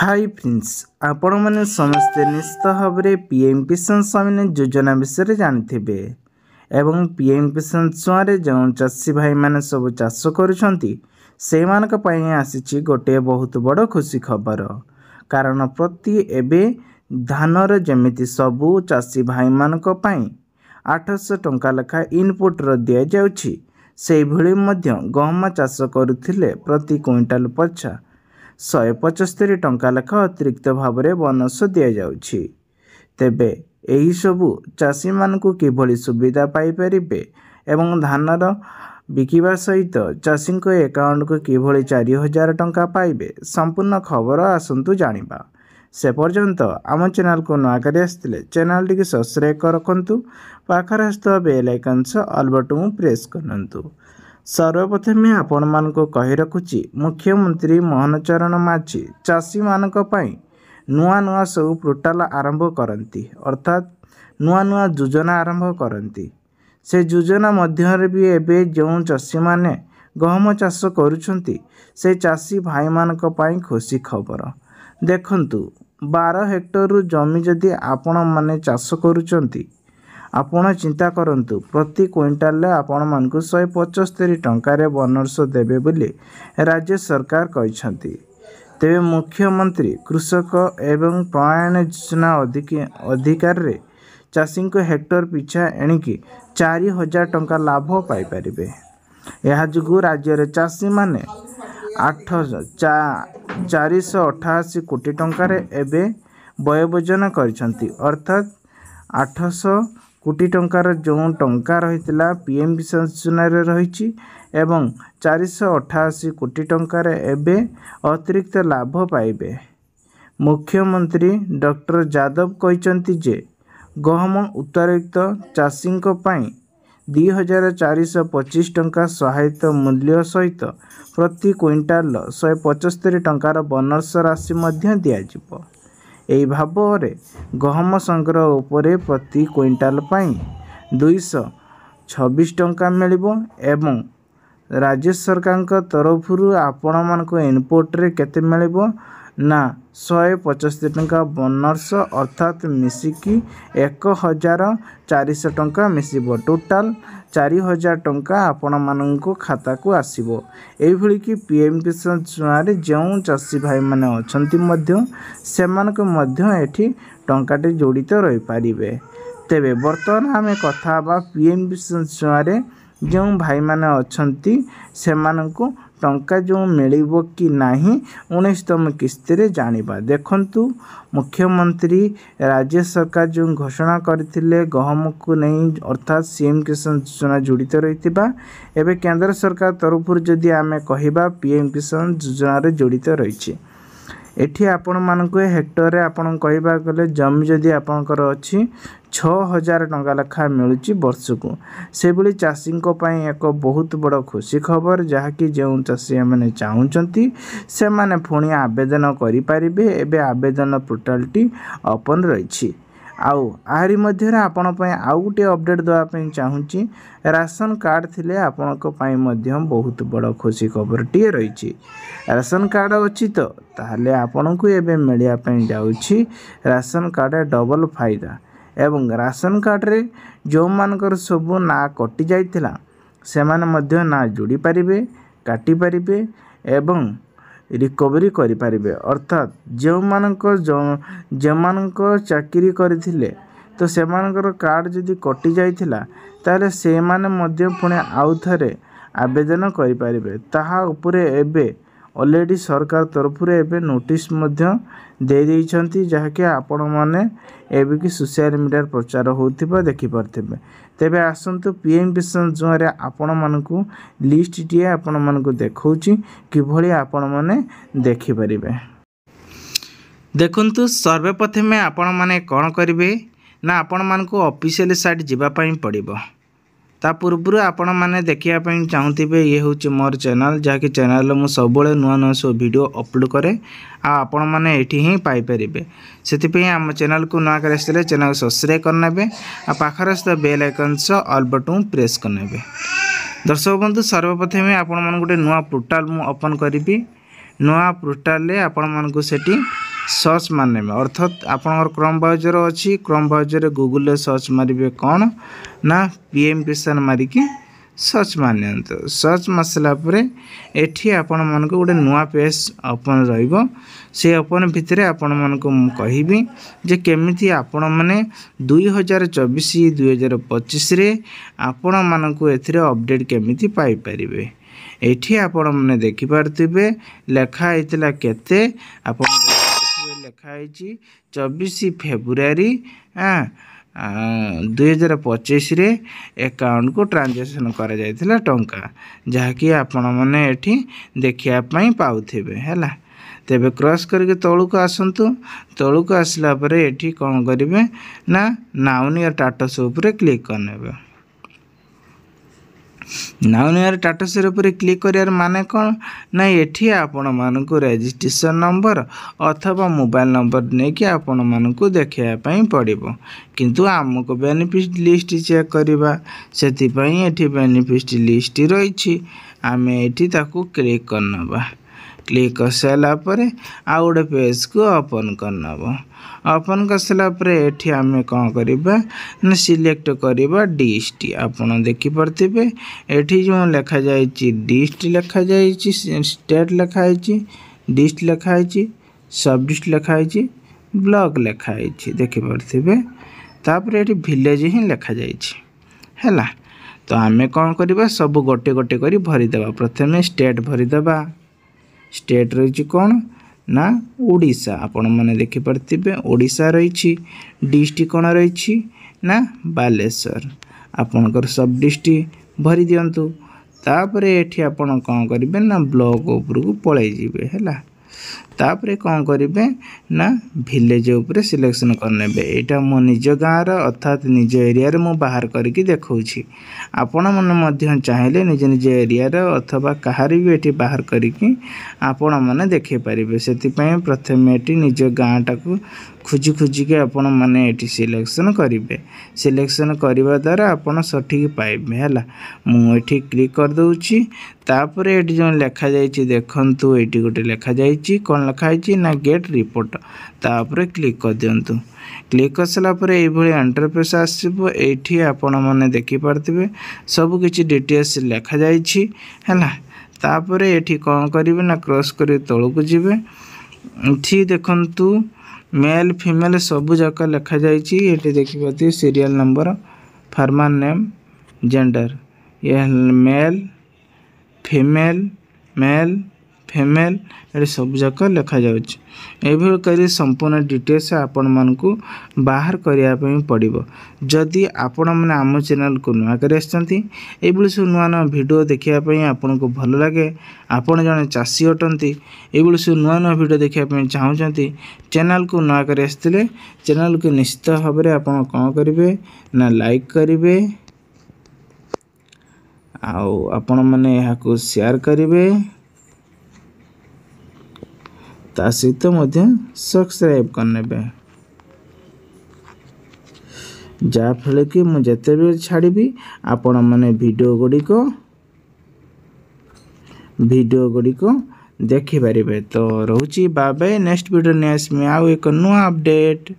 Hi friends आपण मैंने समस्ते निश्चित भाव में पीएम किसान सम्मान योजना विषय जानते एवं पीएम किसान छुआ जो चाषी भाई मैंने सब चाष कर आसी गोटे बहुत बड़ खुशी खबर। कारण प्रति एबे धानर जमिति सबू चाषी भाई मानक 800 टंका लेखा इनपुट दि जाउछि से भली मध्य गहम चाष करुथिले प्रति क्विंटाल पछा 175 टंका लेखा अतिरिक्त भाव में बोनस दि जाउछि। तेबे एही सबु चाषी मानकु किभली सुविधा पाई परिबे एवं धानर बिकिबा सहित चाषी एकाउंट को किभली 4000 टंका पाइबे संपूर्ण खबर आसंतु जानिबा। से पर्यंत आम चैनल को नया कर आसते चैनल टी सब्सक्राइब कर रखु पाखर आसुवा bell icon all button press करंतु। सर्वप्रथम आपण मान कही रखुची मुख्यमंत्री मोहन चरण माझी चाषी मानक पई नुआ नुआ सब पोर्टाल आरंभ करती अर्थात नुआ नुआ योजना आरंभ करती। से योजना मध्य भी एबे जो चाषी माने गहम चाष करुछंती से चाषी भाई मानक पई खुशी खबर। देखंतु 12 हेक्टर जमी जदि आपण माने चाष करुछंती आपण चिंता करंतु प्रति क्विंटाल आपण मानकु 175 टंकार बोनस देबे बोली राज्य सरकार कहिसंती। तेबे मुख्यमंत्री कृषक एवं प्रयाण योजना अधिकार रे चाषी को हेक्टर पिछा एणिकी 4000 टंका लाभ पाई परिबे। यह जुगु राज्य रे चाषी माने 488 कोटी टंकार एबे व्ययबोजन करिसंती अर्थात 800 कोटी टंकार जो टंका रही पीएम किसान योजना रही एवं 488 कोटी टंकार एबे अतिरिक्त लाभ पाइबे। मुख्यमंत्री डॉक्टर यादव कहते जे गहम उत्तरयुक्त चाषी 2425 टंका सहायता मूल्य सहित प्रति क्विंटाल 175 टंकार बोनस राशि मध्य दियाजिबो। एही भाव में गहम संग्रह उपरे प्रति क्विंटाल 226 टंका मिलिबो एवं राज्य सरकार तरफ आपण मानक इनपुट रे केते मिलिबो ना 175 टंका बोनस अर्थात मिसिकी 1400 टंका मिसिबो। टोटाल 4000 टंका आपण मानक खाता को आसीबो। एही भली कि पीएम किसान योजना रे जो चाषी भाई माने अछंती मध्य सेमानक मध्य एठी टंकाटे जोड़ित रही पारिबे। तेबे वर्तमान आमे कथा बा पीएम किसान योजना रे जो भाई माने अछंती सेमानक टंका जो मिलिबो कि नाही 19तम किस्ती रे जानिबा। देखंतु मुख्यमंत्री राज्य सरकार जो घोषणा करथिले गहम को नहीं अर्थात सीएम किसान योजना जोड़ित रहितिबा एबे केंद्र सरकार तरफ जदि आमे कहिबा पीएम किसान योजना रे जोड़ित रहिछि। एठी आपण मानक हेक्टर रे आपण कहिबा गले जमी जदि आपनकर अछि 6000 टंका लेखा मिलुची वर्ष को से भली चाषी पई एक बहुत बड़ खुशी खबर जहाँकि जो चाषी मैंने चाहूँगी से माने पुणी आवेदन करि परिबे। एबे आवेदन पोर्टालटी ओपन रही आउ आहरी मध्य आपण पई आउ गोटे अपडेट देवा पई चाहूँगी राशन कार्ड थिले आपनक पई मध्य बहुत बड़ खुशी खबर टी रही। राशन कार्ड अच्छी तो ताहले आपनकु एबे मिलिया पई जाउछि राशन कार्ड डबल फायदा एवं राशन कार्ड रे जो मानकर सबू ना कटि जाइथिला से माने मध्य ना जोड़ी पारिबे काटी पारिबे एवं रिकवरी करि पारिबे। अर्थात जो मानक चाकरी करथिले तो से मानकर कार्ड जदि कटि जाइथिला ताले से माने मध्य पुणे आउ थरे आवेदन करि पारिबे। ताहा उपरे एबे ऑलरेडी सरकार तरफ एबे नोटिस मध्य दे देइछंती जहाँकि आपण माने एबे कि सोशल मीडिया प्रचार होथिबा देखि परथिबे। तेबे आसंतु पीएम किसान योजना रे आपण मानकु लिस्ट टी आपण मानकु देखौची किभली आपण माने देखि परिबे। देखंतु सर्वप्रथमे आपण माने कोन करिवे ना आपण मानकु ऑफिशियल साइट जिबा पई पड़िबो। ता पूर्व आपण माने देखिया पई चाहूथिबे ये होची मोर चैनल जहाँकि चैनल मु सबले नुआ नुआ सब वीडियो अपलोड करे आ आपण माने एठी ही पाई परिबे। सेति पई हम चैनल को नया कर आसले चैनल को सब्सक्राइब करनेबे आ पाखर आस्ता bell icon all button press करनेबे। दर्शक बंधु सर्वप्रथम आपण मान गोटे नुआ पोर्टाल मु ओपन करिबी। नुआ पोर्टाल रे आपण मान को सेठी सर्च माने अर्थात आपनकर क्रोम ब्राउजर अच्छी क्रोम ब्राउजर गूगल सर्च मारे कौन ना पीएम किसान मारिकी सर्च मानि सर्च मसला एठी आपण मन को गोटे नुआ पेज ओपन रहिबो से ओपन भितर आपण मन को कहबी जे केमिति आपण माने 2024 2025 रे आपण मन को एथिरे अपडेट केमिति पाई परिबे। एठी आपण माने देखि पारथिबे लेखा आइतला केते आपण लेखा आइची 24 फेब्रुआरी 2025 रे अकाउंट को ट्रांजैक्शन करा जायतिला टंका जहाँकि आपण माने एठी देखिया पई पाउथिबे हैला। तेबे क्रॉस करके तळुक आसंतु तळुक आसला परे एठी कोन करिवे ना नाउ नियर स्टेटस ऊपर क्लिक करनेबे। नाउ नियर स्टेटस ऊपर क्लिक करियार माने कोन ना एठी आपण मान को रजिस्ट्रेशन नंबर अथवा मोबाइल नंबर ने कि आपण मान को देखिया पई पड़िबो किंतु हमको बेनिफिट लिस्ट चेक करबा सेति पई एठी बेनिफिट लिस्ट रहिछि आमे एठी ताको क्लिक करनबा। क्लिक कर सारा पर आउ गोटे पेज को ओपन करनबा। ओपन कर सारा पर एठी आमे कौन करबा ना सिलेक्ट करबा डिस्ट आपण देखि परथिबे एठी जो लिखा जायछि डिस्ट लिखा जायछि स्टेट लिखा जायछि डिस्ट लिखा जायछि सब डिस्ट लिखा जायछि ब्लॉक लिखा जायछि देखि परथिबे तापर एठी विलेज ही लिखा जायछि हैला। तो आमे कौन करबा सब गोटे गोटे करी भरी देबा। प्रथमे स्टेट भरी देबा। स्टेट रही कौन ना ओडिशा आपण माने देखि परथिबे ओडिशा रही। डिस्ट्रिक्ट कौन रही ना बालेश्वर आपणकर सब डिस्ट्रिक्ट भरी दियंतु। तापर एठी आपण कौन करिवे ना ब्लॉक ऊपर को पळै जिवे हैला। तापर कौन करिवे ना विलेज ऊपर सिलेक्शन करनेबे। एटा मो निज गाँव अर्थात निज एरिया रे मो बाहर करके देखौछि। आपण मन मध्य चाहिले निज निज एरिया रे अथवा कहारी भी एठी बाहर करके आपण माने देखै परिबे। सेति पय प्रथमे एठी निज गाँटा को खुजी खुजी के आपण माने एठी सिलेक्शन करिवे। सिलेक्शन करबा द्वारा आपण सठिक पाइबे हैला। मु एठी क्लिक कर दउछि। तापर एठी जो लिखा जायछि देखंतु एठी गोटे लिखा जायछि कोन लिखा जायछि ना गेट रिपोर्ट तापर क्लिक कर दियंतु। क्लिक कर सला पर ए भली इंटरफेस आसीबो। एठी आपण माने देखि पारथिबे सब किछि डिटेल्स लिखा जायछि हैला। तापर एठी कोन करिवे ना क्रॉस करी तळको जिवे। एठी देखंतु मेल फीमेल सब जका लिखा जायछि। एठी देखिबती serial number farmer name gender ये मेल फीमेल ये सब जका लिखा जाउछि। एभल करी संपूर्ण डिटेल्स आपण मन को बाहर करिया पई पड़िबो। जदि आपण माने आम चैनल को नुआ करे आछंती एभल सु नुआ नुआ वीडियो देखिया पई आपण को भल लागे आपण जने चासी अटंती एभल सु नुआ नुआ वीडियो देखिया पई चाहउचंती चैनल को नुआ करे आस्तिले चैनल को निश्चित भाव में आपण कोन करिवे ना लाइक करिवे आउ आपण माने यहा को शेयर करिवे ता सहित मध्य सब्सक्राइब करनेबे जा फले कि मु जते भी छाड़बी आपण माने वीडियो गुडी को देखि पारिबे। तो रहउची बाय बाय नेक्स्ट वीडियो ने आसमे आउ एक नुआ अपडेट।